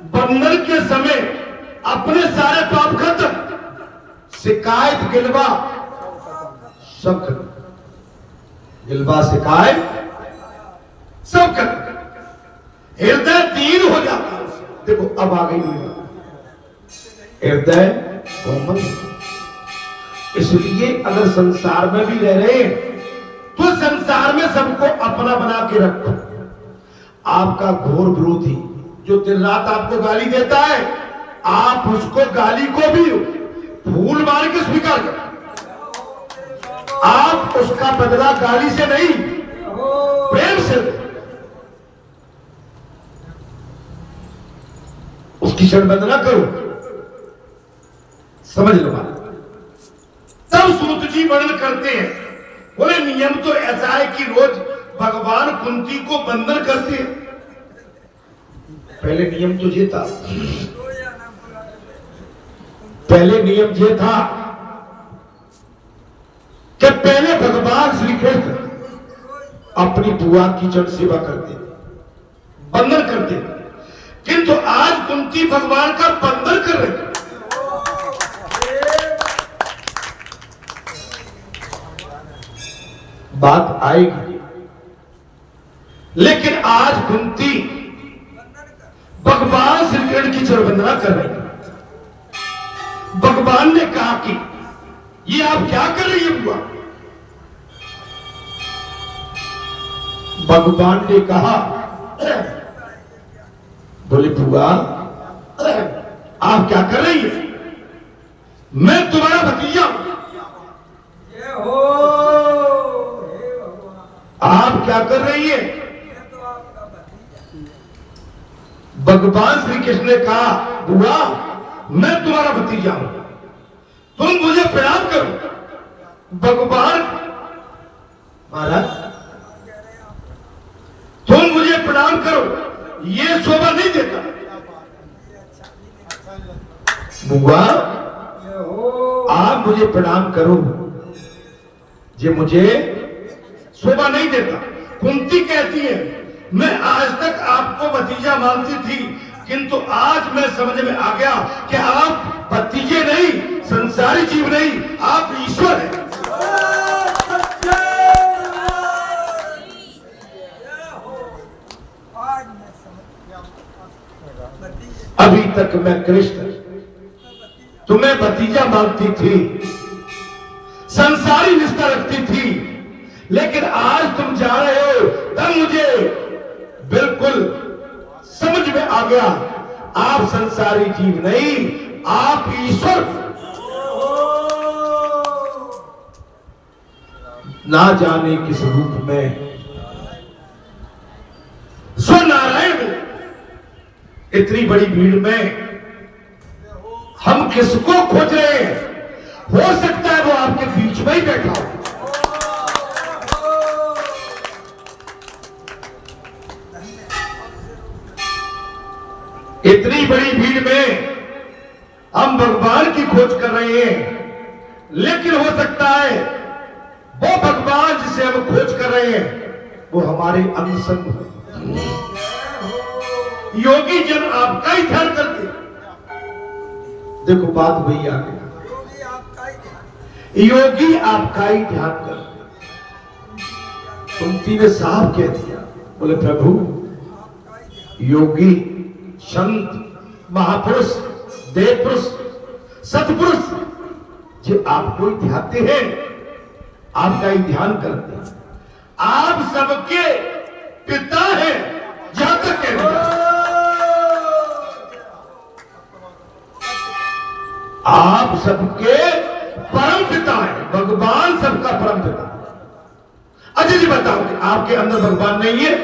बंधन के समय अपने सारे पाप खत्म, शिकायत गिलवा सब खत्म, गिलवा शिकायत सब खत्म, हृदय दीन हो जाता है। देखो अब आ गई हृदय कोमल। इसलिए अगर संसार में भी रह रहे हैं तो संसार में सबको अपना बना के रखो। आपका घोर विरोधी जो दिन रात आपको गाली देता है, आप उसको गाली को भी फूल मार के स्वीकार करो। आप उसका बदला गाली से नहीं, प्रेम से, उसकी षड्बंधना करो। समझ लो बात। तब सूत जी वर्णन करते हैं, बोले नियम तो ऐसा है कि रोज भगवान कुंती को बंधन करते हैं। पहले नियम तो ये था, पहले नियम ये था कि पहले भगवान श्री कृष्ण अपनी बुआ की जड़ सेवा करते, बंधन करते, किंतु आज कुंती भगवान का बंधन कर रहे हैं। बात आएगी, लेकिन आज कुंती भगवान श्री कृष्ण की जड़बंधना कर रही है। भगवान ने कहा कि ये आप क्या कर रही है बुआ? भगवान ने कहा, बोले बुआ आप क्या कर रही है? मैं तुम्हारा भतीजा हूं। आप क्या कर रही है? भगवान श्री कृष्ण ने कहा, बुआ मैं तुम्हारा भतीजा हूं, तुम मुझे प्रणाम करो। भगवान महाराज तुम मुझे प्रणाम करो, ये शोभा नहीं देता। बुआ आप मुझे प्रणाम करो, ये मुझे शोभा नहीं देता। कुंती कहती है, मैं आज तक आपको भतीजा मानती थी, किंतु आज मैं समझ में आ गया कि आप भतीजे नहीं, संसारी जीव नहीं, आप ईश्वर हैं। अभी तक मैं कृष्ण तुम्हें भतीजा मानती थी, संसारी निष्ठा रखती थी, लेकिन आज तुम जा रहे हो तब मुझे बिल्कुल समझ में आ गया, आप संसारी जीव नहीं, आप ईश्वर। ना जाने किस रूप में स्वनारायण, इतनी बड़ी भीड़ में हम किसको खोज रहे हैं? हो सकता है वो आपके बीच में ही बैठा हो। इतनी बड़ी भीड़ में हम भगवान की खोज कर रहे हैं, लेकिन हो सकता है वो भगवान जिसे हम खोज कर रहे हैं वो हमारे अंग संग हो। योगी जन आपका ही ध्यान करते, देखो बात वही आ गई, योगी आपका ही ध्यान करते। कुंती ने साफ कह दिया, बोले प्रभु योगी संत महापुरुष देवपुरुष सतपुरुष जो आपको ही ध्याते हैं, आपका ही ध्यान करते हैं, आप सबके पिता हैं। यहां तक कह दिया, आप सबके परम पिता हैं, भगवान सबका परम पिता। अच्छा जी बताओ, आपके अंदर भगवान नहीं है?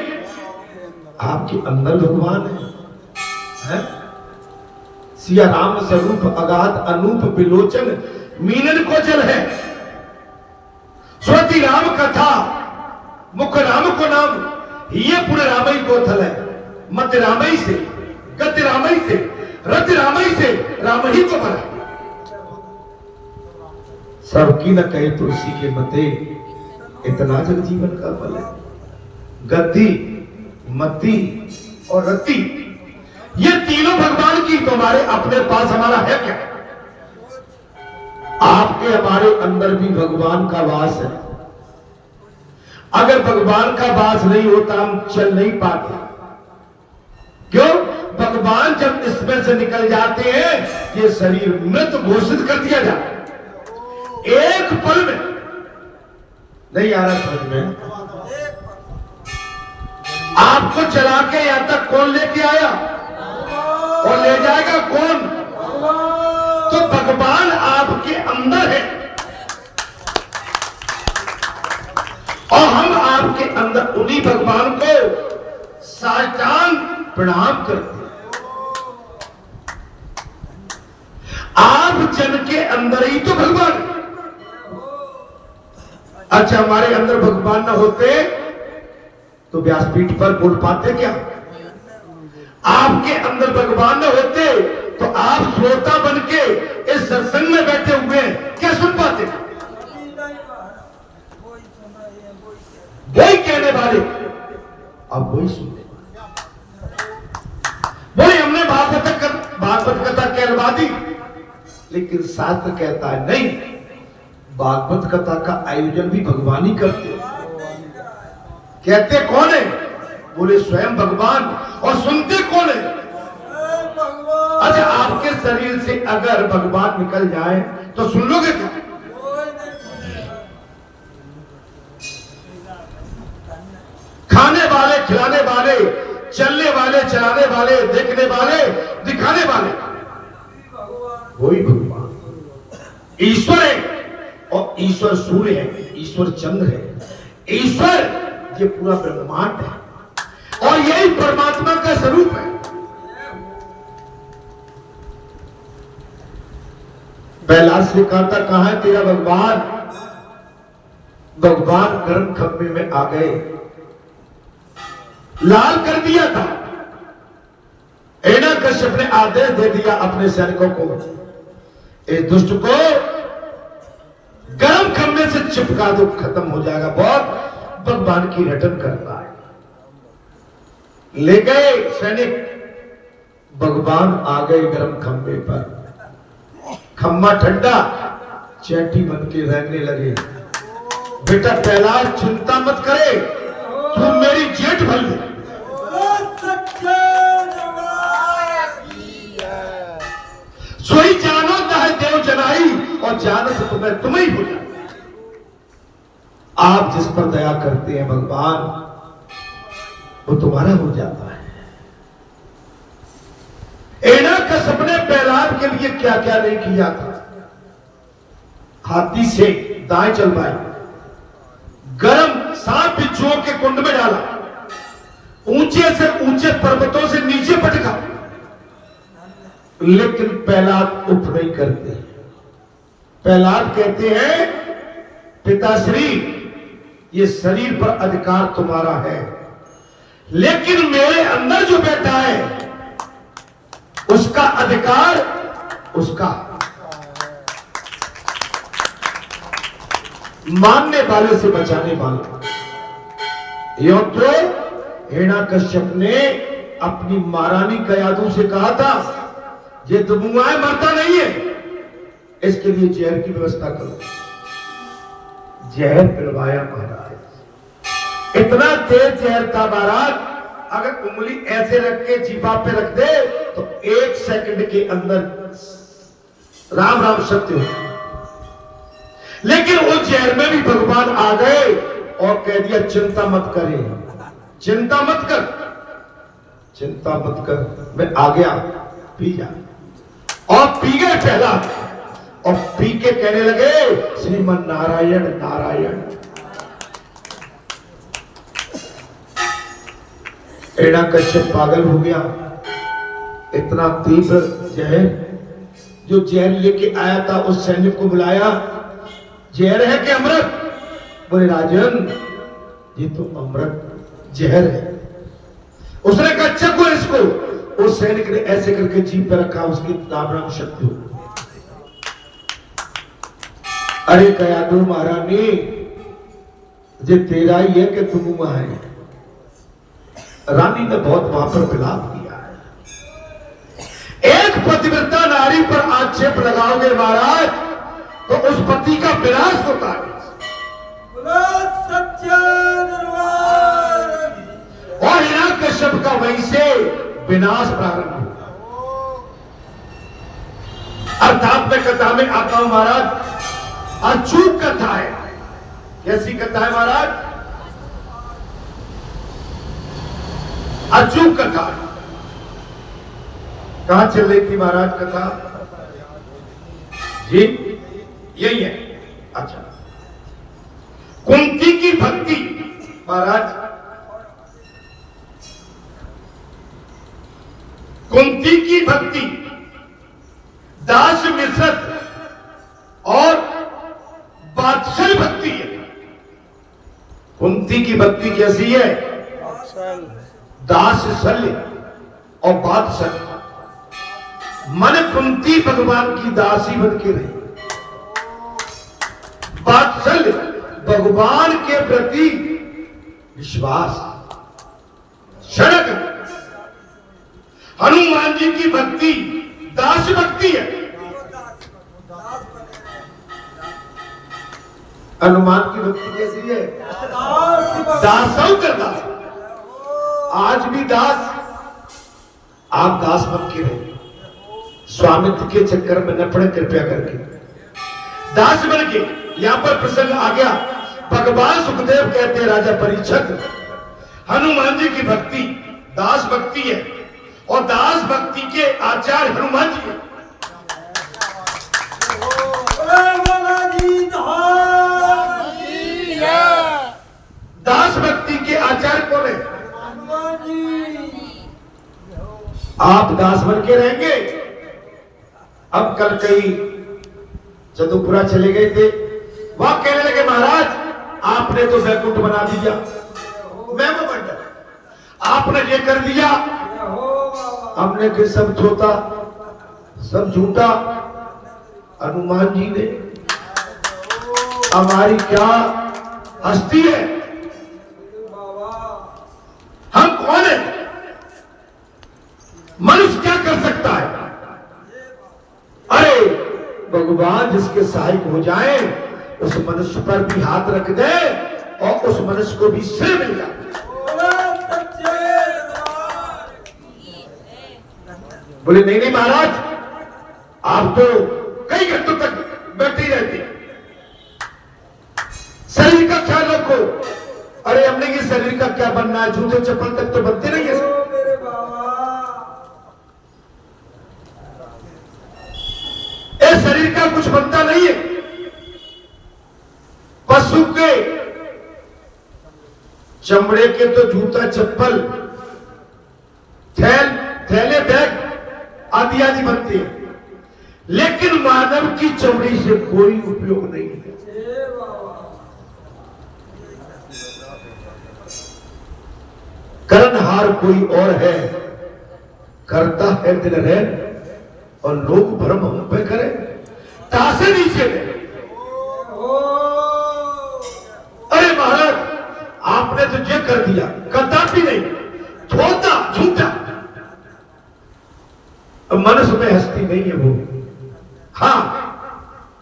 आपके अंदर भगवान है। सिया राम स्वरूप अगाध अनूप विलोचन मीनन को जल है। स्वती राम कथा मुख राम को नाम, ये पुण्य रामई को थल है। मत रामई से गति रामई से रत रामई से राम ही को भरा। सबकी न कहे तुलसी के मते, इतना जग जीवन का फल है। गति मति और रति ये तीनों भगवान की, तुम्हारे अपने पास हमारा है क्या? आपके हमारे अंदर भी भगवान का वास है। अगर भगवान का वास नहीं होता हम चल नहीं पाते। क्यों? भगवान जब इसमें से निकल जाते हैं, ये शरीर मृत घोषित कर दिया जाता है एक पल में। नहीं आ रहा समझ में? आपको चला के यहां तक कौन लेके आया और ले जाएगा कौन? तो भगवान आपके अंदर है और हम आपके अंदर उन्हीं भगवान को साष्टांग प्रणाम करते हैं। आप जन के अंदर ही तो भगवान। अच्छा, हमारे अंदर भगवान न होते तो व्यासपीठ पर बोल पाते क्या? आपके अंदर भगवान न होते तो आप श्रोता बन के इस सत्संग में बैठे हुए हैं, क्या सुन पाते? वही कहने वाले अब वही सुनने वाले। वही हमने भागवत कथा कहलवा दी, लेकिन शास्त्र कहता है नहीं, भागवत कथा का आयोजन भी भगवान ही करते। कहते कौन है? बोले स्वयं भगवान। और सुनते कौन है? अच्छा, आपके शरीर से अगर भगवान निकल जाए तो सुन लोगे क्या? खाने वाले, खिलाने वाले, चलने वाले, चलाने वाले, देखने वाले, दिखाने वाले, वही भगवान ईश्वर है। और ईश्वर सूर्य है, ईश्वर चंद्र है, ईश्वर ये पूरा ब्रह्मांड है और यही परमात्मा का स्वरूप है। प्रहलाद से कहा था कहां है तेरा भगवान? भगवान गर्म खंभे में आ गए, लाल कर दिया था। हिरण्यकश्यप ने आदेश दे दिया अपने सैनिकों को, इस दुष्ट को गर्म खंभे से चिपका दो, खत्म हो जाएगा। बहुत भगवान की रटन करता है। ले गए सैनिक, भगवान आ गए गर्म खंभे पर। खम्मा ठंडा, चैटी बन के रहने लगे। बेटा प्रहलाद चिंता मत करे, तू मेरी जेठ भल ले। सोई जानो चाहे देव जनाई, और जानत तुम्हें तुम्हें ही भूला। आप जिस पर दया करते हैं भगवान, वो तुम्हारा हो जाता है। हिरण्यकश्यप ने प्रहलाद के लिए क्या क्या नहीं किया था। हाथी से दाएं चलवाई, गरम सांप बिच्छुओं के कुंड में डाला, ऊंचे से ऊंचे पर्वतों से नीचे पटका, लेकिन प्रहलाद उठ नहीं करते। प्रहलाद कहते हैं पिताश्री, ये शरीर पर अधिकार तुम्हारा है, लेकिन मेरे अंदर जो बैठा है उसका अधिकार उसका। मानने वाले से बचाने वाला। यो तो हिरण्यकश्यप ने अपनी महारानी कयाधु से कहा था, ये तो मुंह मरता नहीं है, इसके लिए जहर की व्यवस्था करो। जहर पिलवाया महाराज। इतना तेज जहर था महाराज, अगर उंगली ऐसे रख के जीभा पे रख दे तो 1 सेकंड के अंदर राम राम सत्य हो। लेकिन वो जहर में भी भगवान आ गए और कह दिया चिंता मत करें, चिंता मत कर, चिंता मत कर, मैं आ गया, पी जा। और पी गए पहला, और पी के कहने लगे श्रीमन नारायण नारायण। हिरण्यकश्यप पागल हो गया। इतना तीव्र जहर, जो जहर लेके आया था उस सैनिक को बुलाया, जहर है कि अमृत? बोले राजन ये तो अमृत जहर है। उसने कहा अच्छा को इसको। उस सैनिक ने ऐसे करके जीभ पे रखा, उसकी राम राम शक्ति हो। अरे कयाधु महारानी, ये तेरा ही है कि तुम वहां है? रानी ने बहुत वहां पर विलाप किया है। एक पतिव्रता नारी पर आक्षेप लगाओगे महाराज तो उस पति का विनाश होता है। और हिरण्यकश्यप का वहीं से विनाश प्रारंभ हुआ। अर्थात मैं कथा में आता हूं महाराज, अचूक कथा है। कैसी कथा है महाराज? अचूक कथा। कहां चल रही थी महाराज कथा जी? यही है। अच्छा, कुंती की भक्ति महाराज, कुंती की भक्ति दास मिश्रत और बात्सल भक्ति है। कुंती की भक्ति कैसी है? दास शल्य और बात्सल। मन कुंती भगवान की दासी बन के रही, बात्सल भगवान के प्रति विश्वास। शरक हनुमान जी की भक्ति दास भक्ति है। हनुमान की भक्ति कैसी है? दासों का दास। आज भी दास, आप दास बन के रहे, स्वामित्व के चक्कर में न पड़े कृपया करके। दास बन के यहां पर प्रसंग आ गया। भगवान सुखदेव कहते हैं राजा परीक्षित, हनुमान जी की भक्ति दास भक्ति है और दास भक्ति के आचार्य हनुमान जी है। दास भक्ति के आचार्य कौन है? आप दास बन के रहेंगे। अब कल कई जदुपुरा चले गए थे, वहां कहने लगे महाराज आपने तो वैकुंठ बना दिया, मैं वो बन गया, आपने ये कर दिया। हमने कि सब झूठा, सब झूठा। हनुमान जी ने, हमारी क्या हस्ती है, हम कौन है, मनुष्य क्या कर सकता है? अरे भगवान जिसके सहायक हो जाए उस मनुष्य पर भी हाथ रख दे और उस मनुष्य को भी श्रेय मिल जाए। बोले नहीं नहीं महाराज, आप तो कई घंटों तक बैठे रहते, शरीर का ख्याल रखो। अरे हमने ये शरीर का क्या बनना है, जूते चप्पल तक तो बनते नहीं है। इस शरीर का कुछ बनता नहीं है। पशु के चमड़े के तो जूता चप्पल थैले बैग आदि आदि बनते हैं, लेकिन मानव की चमड़ी से कोई उपयोग नहीं है। कर्णहार कोई और है, करता है दिन रहन और लोग भ्रम हम पे करें, तासे नीचे में। अरे महाराज आपने तो ये कर दिया, कदापि नहीं, थोड़ा झूठा। मनुष्य में हस्ती नहीं है वो। हाँ,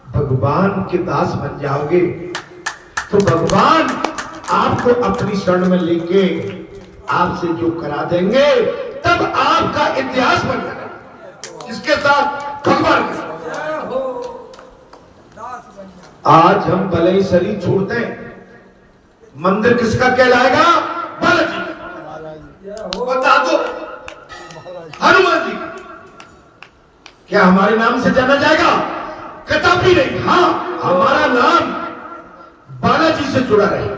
भगवान के दास बन जाओगे तो भगवान आपको अपनी शरण में लेके आपसे जो करा देंगे, तब आपका इतिहास बन जाएगा। इसके साथ भगवान के साथ। आज हम भले ही शरीर छोड़ते हैं, मंदिर किसका कहलाएगा? बालाजी। बता दो, हनुमान जी। क्या हमारे नाम से जाना जाएगा? कदापि नहीं। हाँ, हमारा नाम बालाजी से जुड़ा रहेगा।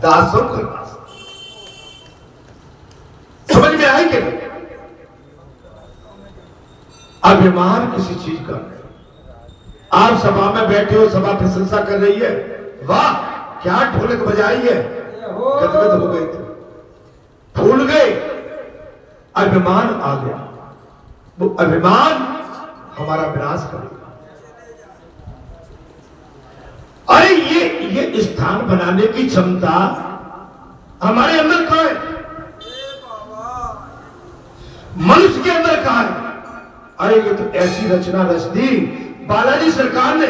दासों का दास। समझ में आई क्या? अभिमान किसी चीज का नहीं। आप सभा में बैठे हो, सभा प्रशंसा कर रही है, वाह क्या ढोलक बजाई है, गदगद हो गए थे, फूल गए, अभिमान आ गया। वो अभिमान हमारा विनाश करेगा। अरे ये स्थान बनाने की क्षमता हमारे अंदर कहां है? मनुष्य के अंदर कहा है? अरे ये तो ऐसी रचना रच दी बालाजी सरकार ने,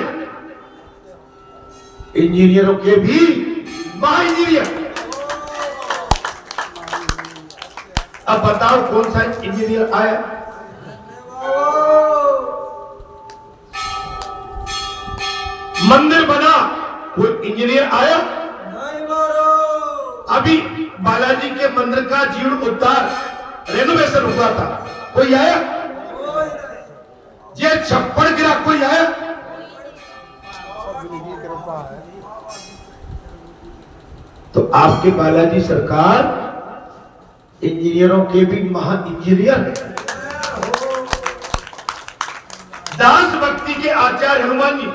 इंजीनियरों के भी महा इंजीनियर। अब बताओ कौन सा इंजीनियर आया? मंदिर बना, कोई इंजीनियर आया? अभी बालाजी के मंदिर का जीर्णोद्धार रेनोवेशन हुआ था, कोई आया? ये छप्पड़ गिरा, कोई आया? तो आपके बालाजी सरकार इंजीनियरों के भी महा इंजीनियर है। दास भक्ति के आचार्य हनुमान जी,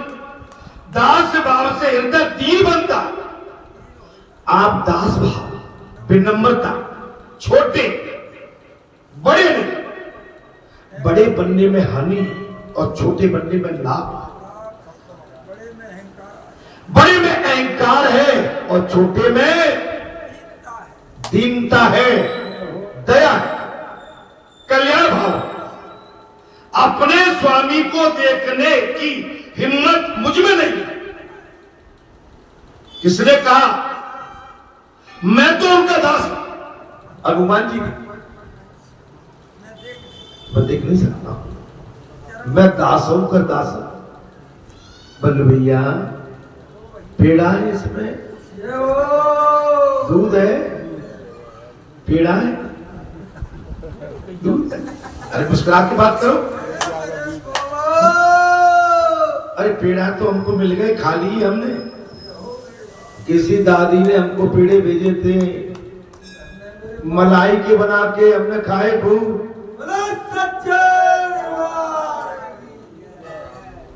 दास भाव से हृदय दीन बनता। आप दास भाव, विनम्रता, छोटे बड़े नहीं, बड़े बनने में हानि और छोटे बनने में लाभ। बड़े में अहंकार है और छोटे में दीनता है, दया है, कल्याण भाव। अपने स्वामी को देखने की हिम्मत मुझ में नहीं। किसने कहा मैं तो उनका दास? हनुमान जी, मैं देख नहीं सकता, मैं दास हूं का दास। बल्लू भैया, पेड़ा है इसमें, दूध है, पेड़ा है, दूध है। अरे मुस्कुरा के बात करो। अरे पेड़ा तो हमको मिल गए, खा ली हमने। किसी दादी ने हमको पेड़े भेजे थे, मलाई के बना के हमने खाए खूब।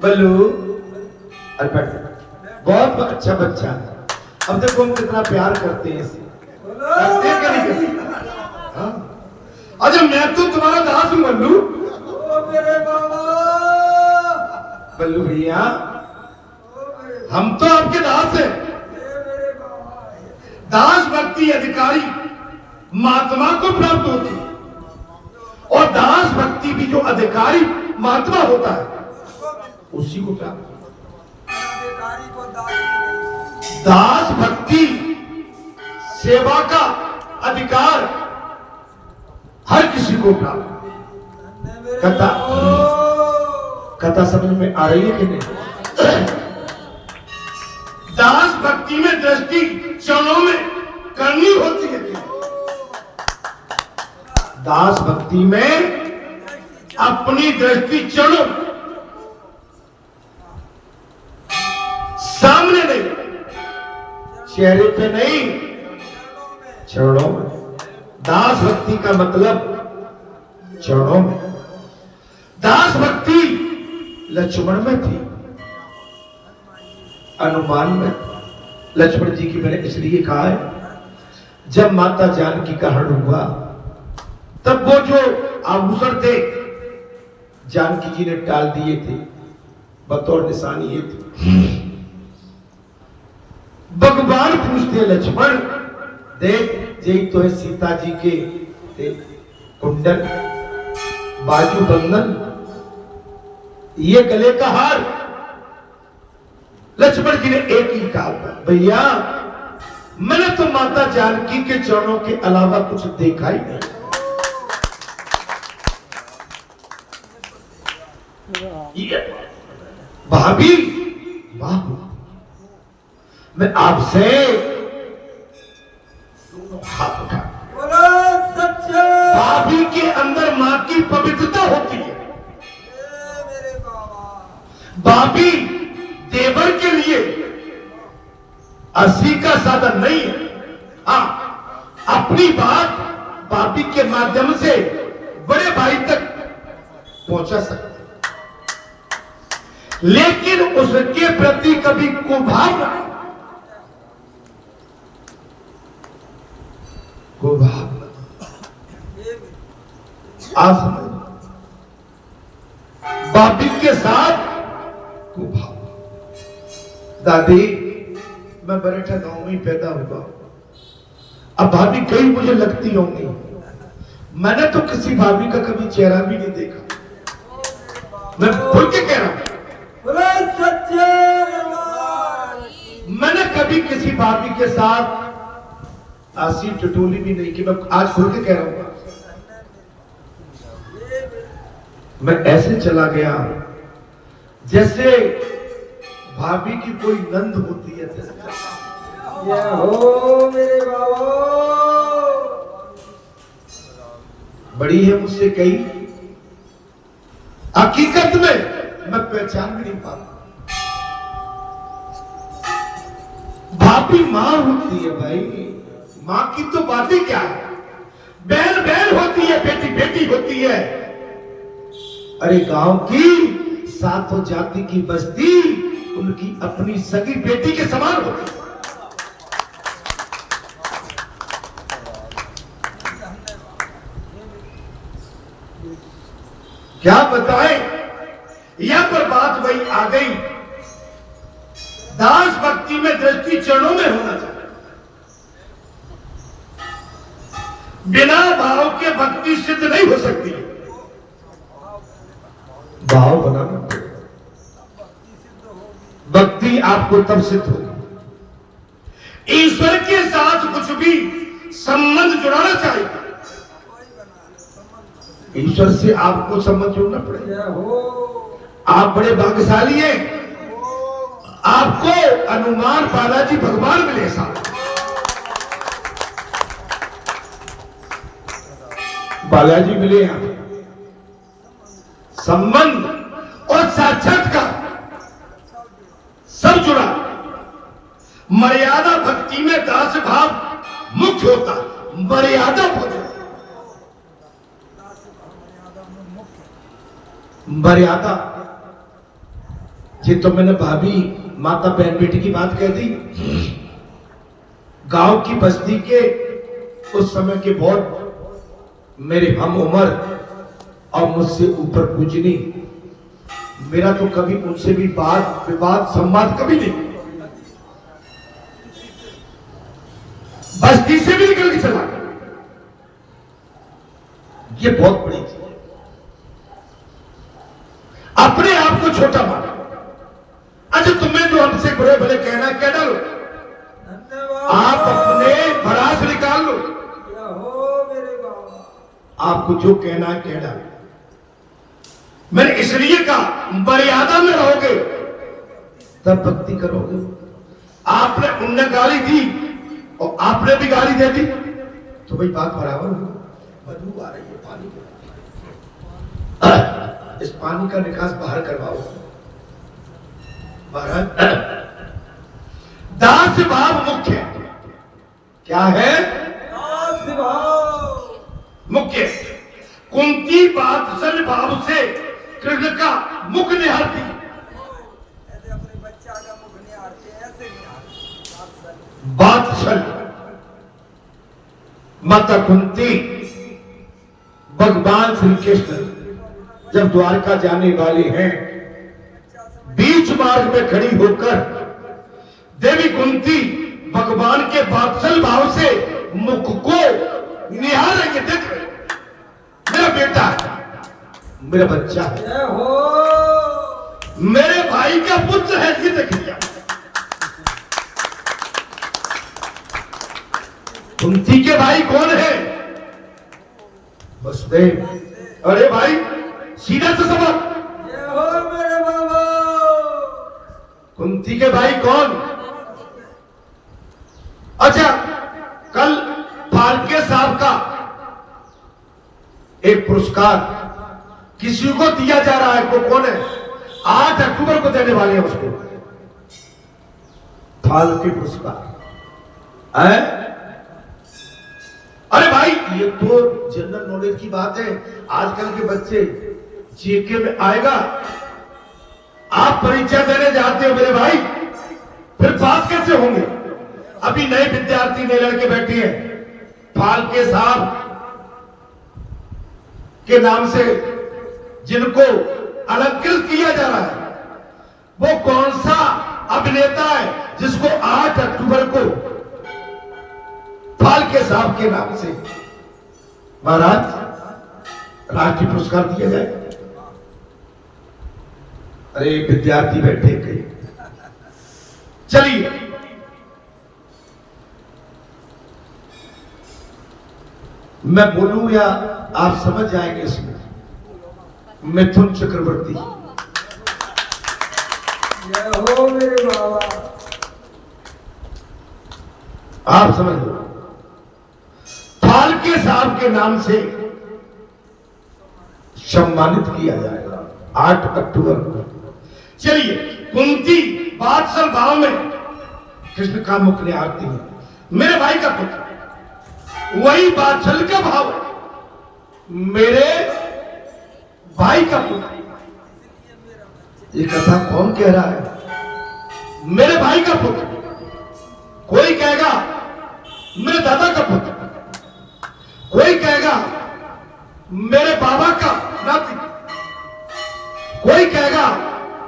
बल्लू, अरे बैठ, बहुत अच्छा बच्चा है। अब देखो हम कितना प्यार करते हैं इसे, करते हैं क्या नहीं करते? हाँ? अरे मैं तो तुम्हारा दास हूं बल्लू। बल्लू भैया, हम तो आपके दास हैं। दास भक्ति अधिकारी महात्मा को प्राप्त होती है, और दास भक्ति भी जो अधिकारी महात्मा होता है उसी को प्राप्त होता है। दास भक्ति सेवा का अधिकार हर किसी को प्राप्त। कथा समझ में आ रही है कि नहीं? दास भक्ति में दृष्टि चरणों में करनी होती है। दास भक्ति में अपनी दृष्टि चरणों, सामने नहीं, चेहरे पे नहीं, चरणों में। दास भक्ति का मतलब चरणों में। दास भक्ति लक्ष्मण में थी, हनुमान में। लक्ष्मण जी की मैंने इसलिए कहा है, जब माता जानकी का हरण हुआ तब वो जो आभूषण थे जानकी जी ने टाल दिए थे, बतौर निशानी ये थे। भगवान पूछते लक्ष्मण, देख यही तो है सीता जी के कुंडल, बाजू बंधन, ये गले का हार। लक्ष्मण जी ने एक ही कहा, भैया मैंने तो माता जानकी के चरणों के अलावा कुछ देखा ही नहीं। भाभी, वाह, मैं आपसे हाथ उठा। भाभी के अंदर मां की पवित्रता होती है। भाभी देवर के लिए अस्सी का साधन नहीं है। हाँ, अपनी बात भाभी के माध्यम से बड़े भाई तक पहुंचा सकते, लेकिन उसके प्रति कभी कुभाव भाभी के साथ कुभाव। दादी, मैं बरेठा गांव में ही पैदा हुआ, अब भाभी कहीं मुझे लगती होंगी, मैंने तो किसी भाभी का कभी चेहरा भी नहीं देखा। मैं खुल के कह रहा हूं, मैंने कभी किसी भाभी के साथ आसी टटोली भी नहीं की। मैं आज खुल के कह रहा हूं, मैं ऐसे चला गया जैसे भाभी की कोई नंद होती है। हो मेरे बाबा, बड़ी है मुझसे कई, हकीकत में मैं पहचान भी नहीं पाता। भाभी मां होती है भाई, मां की तो बात ही क्या है। बहन बहन होती है, बेटी बेटी होती है। अरे गांव की सातों जाति की बस्ती उनकी अपनी सगी बेटी के समान होती है। क्या बताएं, यहां पर बात वही आ गई, दास भक्ति में दृष्टि चरणों में होना चाहिए। बिना भाव के भक्ति सिद्ध नहीं हो सकती। भाव बनाना पड़ेगा, भक्ति आपको तब सिद्ध होगी। ईश्वर के साथ कुछ भी संबंध जुड़ाना चाहिए। ईश्वर से आपको संबंध जोड़ना पड़ेगा। आप बड़े भाग्यशाली हैं, आपको हनुमान बालाजी भगवान मिले साथ। बालाजी मिले यहां, संबंध और साक्षात्कार सब जुड़ा। मर्यादा भक्ति में दास भाव मुख्य होता, मर्यादा भोजन। मर्यादा, ये तो मैंने भाभी माता बहन बेटी की बात कह दी। गांव की बस्ती के उस समय के बहुत मेरे हम उम्र और मुझसे ऊपर पूजनी, मेरा तो कभी उनसे भी बात विवाद संवाद कभी नहीं। बस्ती से भी निकल के चला, ये बहुत बड़ी चीज है। अपने आप को छोटा माना। अच्छा, तुम्हें जो हमसे बुरे भले कहना कह डालो, आप अपने भड़ास निकाल लो, आपको जो कहना है कह डालो। मैंने इसलिए कहा मर्यादा में रहोगे तब भक्ति करोगे। आपने उनने गाली दी और आपने भी गाली दे दी तो भाई बात बराबर हो। बदबू आ रही है पानी की, इस पानी का निकास बाहर करवाओ। बाहर दास भाव मुख्य क्या है? दास भाव मुख्य। कुंती वात्सल भाव से कृष्ण का मुख निहारती, ऐसे अपने बच्चा का मुख निहारते, ऐसे निहारते। वात्सल। माता कुंती भगवान श्री कृष्ण जब द्वारका जाने वाले हैं, बीच मार्ग में खड़ी होकर देवी कुंती भगवान के वात्सल भाव से मुख को निहार रही, देख रहे, मेरा बेटा है, मेरा बच्चा है, मेरे भाई का पुत्र है, ये देख लिया। कुंती के भाई कौन है? वसुदेव। अरे भाई सीधा से सवाल, मेरे बाबा। कुंती के भाई कौन? अच्छा, कल फाल्के साहब का एक पुरस्कार किसी को दिया जा रहा है, वो कौन है? 8 अक्टूबर को देने वाले हैं उसको फाल्के पुरस्कार है। अरे भाई ये तो जनरल नॉलेज की बात है। आजकल के बच्चे जीके में आएगा, आप परीक्षा देने जाते हो मेरे भाई, फिर पास कैसे होंगे? अभी नए विद्यार्थी नए लड़के बैठे हैं, फाल्के साहब के नाम से जिनको अलंकृत किया जा रहा है, वो कौन सा अभिनेता है जिसको 8 अक्टूबर को फाल्के साहब के नाम से? महाराज राष्ट्रीय पुरस्कार दिया जाएगा। अरे विद्यार्थी बैठे कहीं, चलिए मैं बोलूं या आप समझ जाएंगे इसमें। मिथुन चक्रवर्ती, जय हो मेरे बाबा। आप समझ लो, फाल्के साहब के नाम से सम्मानित किया जाएगा 8 अक्टूबर को। चलिए, कुंती बादशाह गांव में कृष्ण का मुख ने आरती है, मेरे भाई का पुत्र, वही बादशाह का भाव मेरे भाई का पुत्र। ये कथा कौन कह रहा है? मेरे भाई का पुत्र। कोई कहेगा मेरे दादा का पुत्र, कोई कहेगा मेरे बाबा का नाती, कोई कहेगा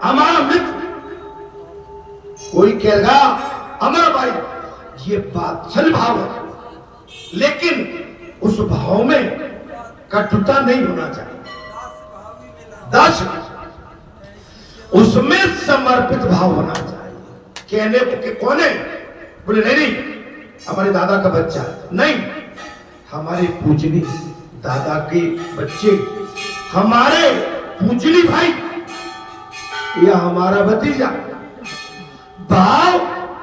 हमारा मित्र, कोई कहेगा हमारा भाई। ये बादशाह भाव है, लेकिन उस भाव में कटुता नहीं होना चाहिए। दास, उसमें समर्पित भाव होना चाहिए। कहने के कौन है? बोले नहीं नहीं, हमारे दादा का बच्चा नहीं, हमारे पूजनी दादा के बच्चे, हमारे पूजनी भाई या हमारा भतीजा। भाव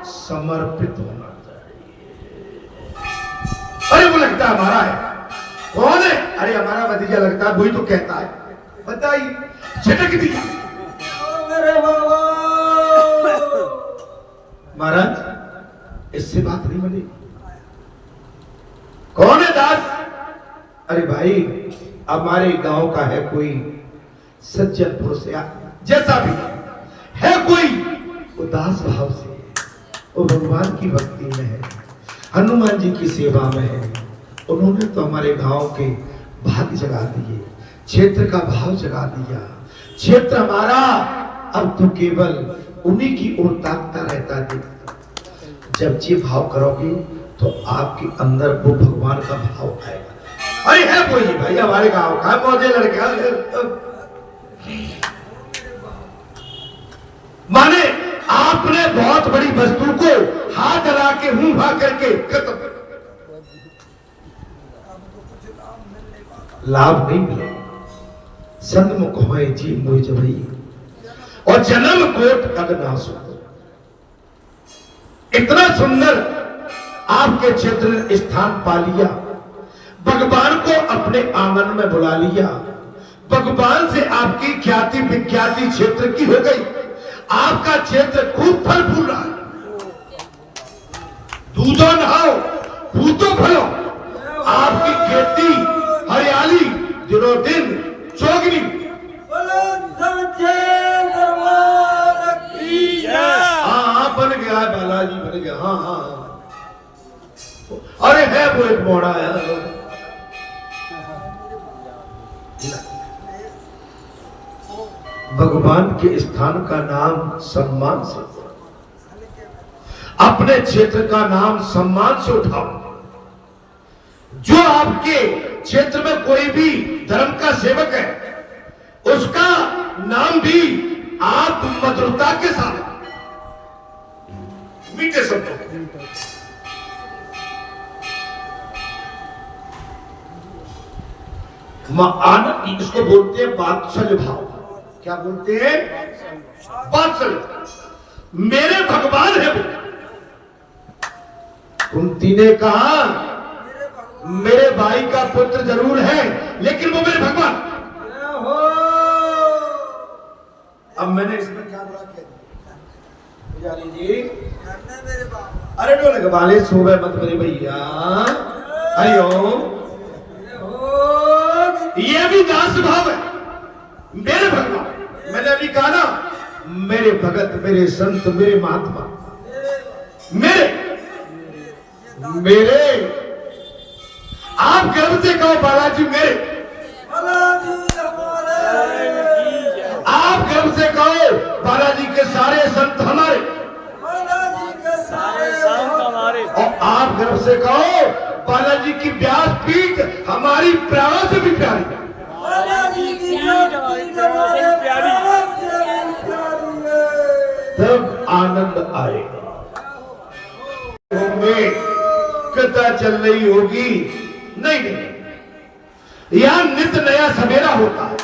समर्पित होना चाहिए। अरे वो लगता है हमारा है, कौन है? अरे हमारा भतीजा लगता है, वही तो कहता है। बताइए, झटक दिया मेरे बाबा। महाराज, इससे बात नहीं बनी। कौन है दास? अरे भाई, हमारे गांव का है कोई सज्जन पुरुष या जैसा भी है कोई, वो दास भाव से, वो भगवान की भक्ति में है, हनुमान जी की सेवा में है। उन्होंने तो हमारे गांव के भाग्य जगा दिए, क्षेत्र का भाव जगा दिया। क्षेत्र हमारा अब तो केवल उन्हीं की ओर ताकता रहता है। जब ये भाव करोगे तो आपके अंदर वो भगवान का भाव आएगा। अरे है कोई भाई हमारे गांव का मौजे लड़के, माने आपने बहुत बड़ी वस्तु को हाथ लगा के हूं भा करके खत्म, लाभ नहीं मिला। सन्मुख होए जी मोह जबई, और जन्म कोट अगनासु। इतना सुंदर आपके क्षेत्र ने स्थान पा लिया, भगवान को अपने आंगन में बुला लिया, भगवान से आपकी ख्याति विख्याति क्षेत्र की हो गई। आपका क्षेत्र खूब फल फूल रहा है। दूधो नहाओ, पूतो फलो, आपकी खेती हरियाली दिनों दिन चौगनी। हाँ, बन गया है बालाजी, बन गया। हाँ हाँ, अरे है वो एक मोड़ा है। भगवान के स्थान का नाम सम्मान से, अपने क्षेत्र का नाम सम्मान से उठाओ। जो आपके क्षेत्र में कोई भी धर्म का सेवक है, उसका नाम भी आप मधुरता के साथ, मीठे शब्दों, इसको बोलते हैं बात्सल्य भाव। क्या बोलते हैं? बात्सल्य। मेरे भगवान है वो। कुंती ने कहा मेरे भाई का पुत्र जरूर है, लेकिन वो मेरे भगवान। अब मैंने इसमें क्या बुरा कह दिया? पुजारी जी, मेरे बाबा। अरे डोले के बाले सुबह मत मेरे भैया। हरिओम। ये भी दास भाव है, मेरे भगवान। मैंने अभी कहा ना, मेरे भगत, मेरे संत, मेरे महात्मा, मेरे आप गर्व से कहो बालाजी मेरे, आप गर्व से कहो बालाजी के सारे संत हमारे, और आप गर्व से कहो बालाजी की व्यासपीठ हमारी प्राणों से भी प्यारी है। आएगा। में कथा चल रही होगी, नहीं नहीं, यहां नित नया सवेरा होता है,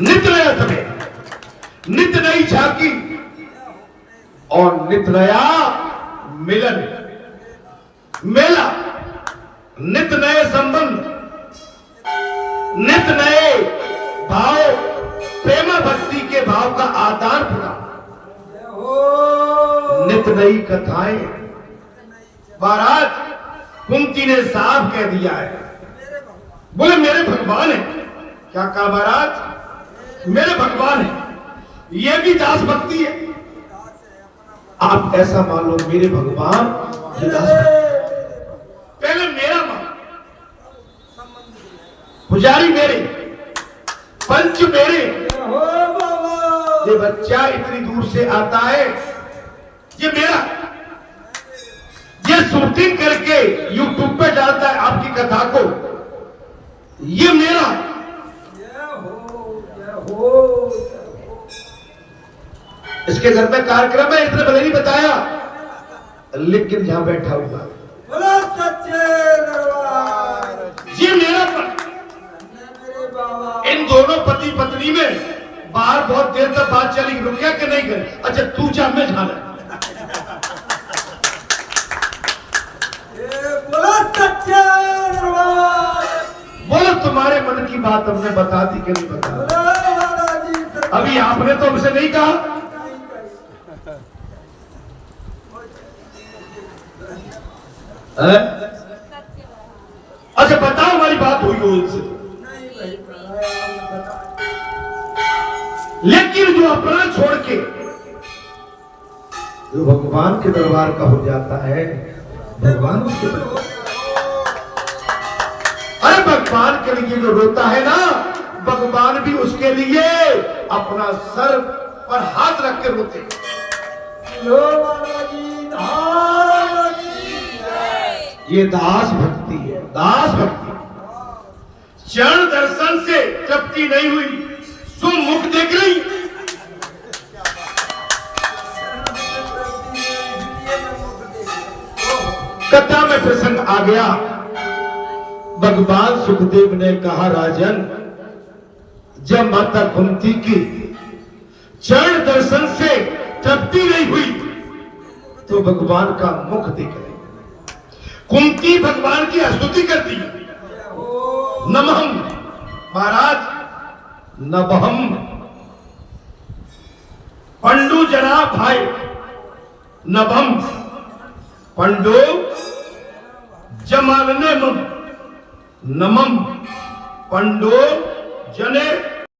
नित नया सवेरा, नित नई झांकी और नित नया मिलन मेला, नित नए संबंध, नित नए भाव, प्रेम भक्ति के भाव का आदान प्रदान, नित नई कथाएं। महाराज कुंती ने साफ कह दिया है, बोले मेरे भगवान है। क्या कहा महाराज? मेरे भगवान है। ये भी दास भक्ति है। आप ऐसा मान लो, मेरे भगवान ये दास भक्ति। पहले मेरा मान, पुजारी मेरे, पंच मेरे। ये बच्चा इतनी दूर से आता है, ये मेरा। ये शूटिंग करके यूट्यूब पे डालता है आपकी कथा को, ये मेरा। इसके घर में कार्यक्रम है, इसने भले नहीं बताया, लेकिन यहां बैठा हुआ ये मेरा पति। इन दोनों पति पत्नी में बाहर बहुत देर तक बात चली, रुकिया कि नहीं करे? अच्छा तू जा, मैं जाना। बोलो तुम्हारे मन की बात हमने बता दी कि नहीं बता? अभी आपने तो हमसे नहीं कहा। अच्छा बताओ, हमारी बात हुई हो इनसे? लेकिन जो अपना छोड़ के जो भगवान के दरबार का हो जाता है, भगवान उसके दरबार, अरे भगवान के लिए जो रोता है ना, भगवान भी उसके लिए अपना सर पर हाथ रख के रोते। ये दास भक्ति है, दास भक्ति। चरण दर्शन से तृप्ति नहीं हुई, सो मुख देख रही। कथा में प्रसंग आ गया। भगवान सुखदेव ने कहा, राजन जब माता कुंती की चरण दर्शन से तृप्ति नहीं हुई तो भगवान का मुख देख रही। कुंती भगवान की स्तुति करती, नमहम महाराज, नभहम पंडु जना भाई, नभम पंडु जमालने मम, नमम पंडु जने